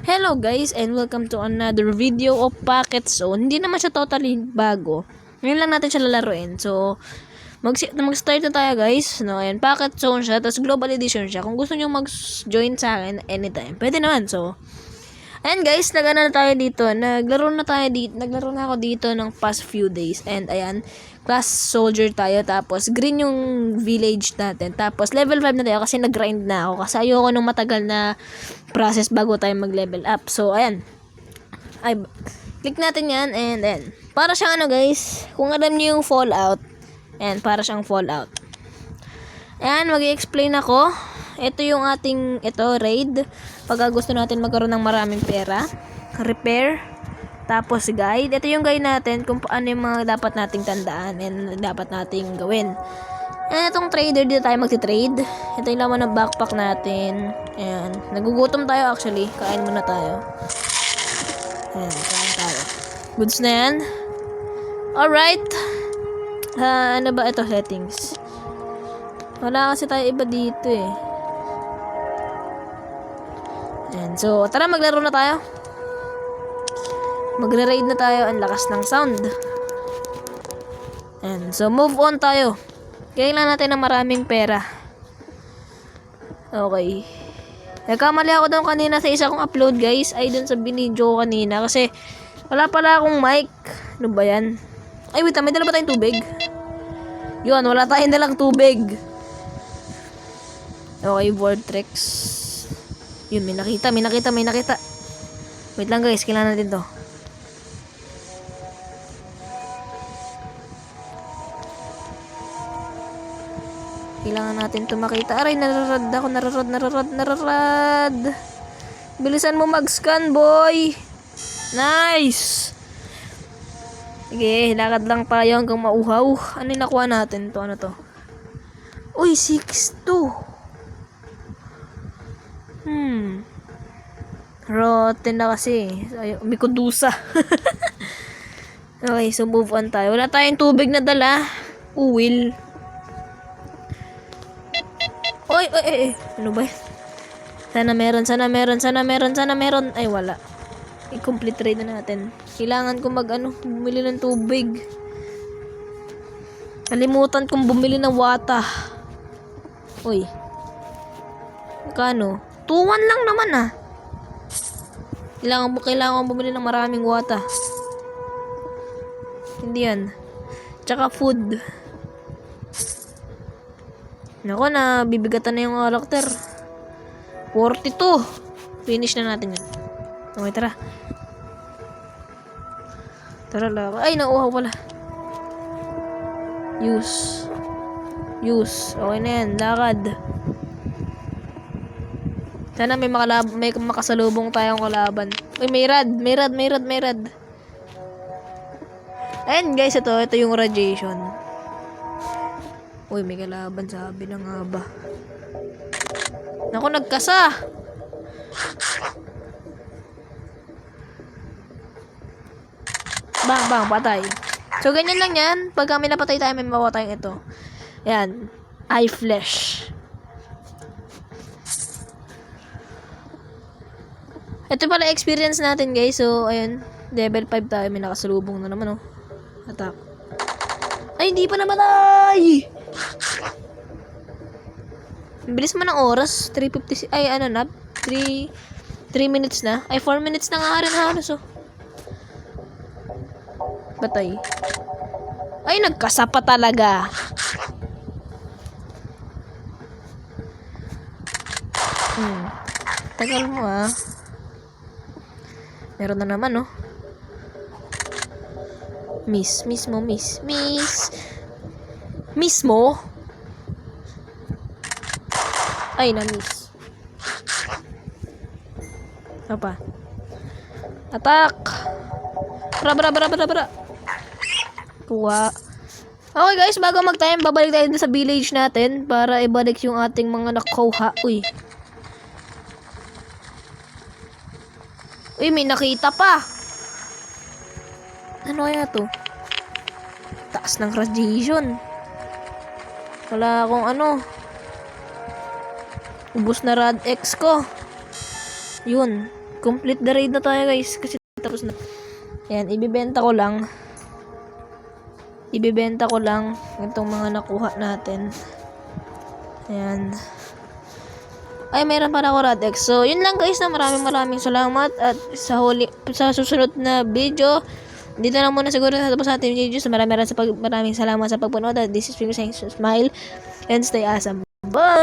Hello guys and welcome to another video of Pocket Zone. Hindi naman siya totally bago. Ngayon lang natin siya lalaruin. So, mag-start na tayo guys. No, ayan, Pocket Zone siya. Tapos Global Edition siya. Kung gusto nyo mag-join sa akin anytime, pwede naman. So, ayan guys, nagana na tayo dito. Naglaro na ako dito ng past few days. And ayan, class soldier tayo. Tapos green yung village natin. Tapos level 5 na tayo kasi nag-grind na ako. Kasi ayoko nung matagal na process bago tayo mag-level up. So ayan. Ay, click natin yan. And ayan. Para siyang ano guys, kung alam niyo yung Fallout. Ayan, para siyang Fallout. Ayan, mag-i-explain ako. Ito yung ating raid. Pag gusto natin magkaroon ng maraming pera. Repair. Tapos guide. Ito yung guide natin kung paano yung mga dapat nating tandaan and dapat nating gawin. And itong trader, dito tayo magti-trade. Ito yung laman ng backpack natin. Ayan. Nagugutom tayo actually. Kain muna tayo. Ayan, kain tayo. Goods na yan. Alright. Ano ba ito? Settings. Wala kasi tayo iba dito eh. Ayan. So, tara maglaro na tayo. Magre-raid na tayo. Ang lakas ng sound. And so move on tayo. Kailangan natin ng maraming pera. Okay. Nagkamali ako doon kanina sa isa kong upload guys. Ay doon sa binidyo ko kanina. Kasi wala pala akong mic. Ano ba yan? Ay wait, may dala ba tayong tubig? Yun, wala tayong dalang tubig. Okay, Vortex. Yun, may nakita. Wait lang guys, kailangan natin to. Kailangan natin ito makita. Aray, nararad ako. Nararad. Bilisan mo mag-scan, boy. Nice. Sige, lakad lang tayo hanggang mauhaw. Ano yung nakuha natin? Ito, ano to? Uy, 6-2. Rotten na kasi. May kudusa. Okay, so move on tayo. Wala tayong tubig na dala. Uwil. Oy. Ano ba? Sana meron. Ay, wala. I-complete trade na natin. Kailangan ko bumili ng tubig. Kalimutan kong bumili ng wata. Uy. Kano? 2-1 lang naman ah. Kailangan bumili ng maraming wata. Hindi yan. Tsaka food. Nako, na bibigatan na yung karakter. 42. Finish na natin yun. Okay, tara. Tara lang. Ay, nauuhaw pala. Use. Okay na yan. Lakad. Sana may makasalubong tayong kalaban. Uy, may rad. Ayan guys, ito yung radiation. Uy, may kalaban, sabi na nga ba. Naku, nagkasa. Bang, patay. So, ganyan lang yan. Pag kami napatay tayo, may makuha tayong ito. Yan. Eye flesh. Ito pala experience natin, guys. So, ayun. Level 5 tayo. May nakasalubong na naman, oh. Attack. Ay, hindi pa namatay! Bilis mo ng oras. 3:50. Ay, ano na? 3 minutes na. Ay, 4 minutes na nga rin halos, oh. Batay. Ay, nagkasa pa talaga. Tagal mo, ah. Meron na naman, oh. Miss mo? Ay, na-miss. Apa? Attack! Bara. Kuha. Okay guys, bago mag-time, babalik tayo sa village natin para ibalik yung ating mga nakuha. Uy, may nakita pa. Ano kaya to? Taas ng radiation. Wala akong ubos na rad X ko. Yun. complete the raid na tayo guys. Kasi tapos na. Ayan, ibibenta ko lang. Itong mga nakuha natin. Ayan. Ay, mayroon pa na ako Radex. So, yun lang guys na maraming salamat. At sa susunod na video, dito na muna siguro natapos sa ating video. So, maraming salamat sa pagpunood. At this is Finger saying smile and stay awesome. Bye!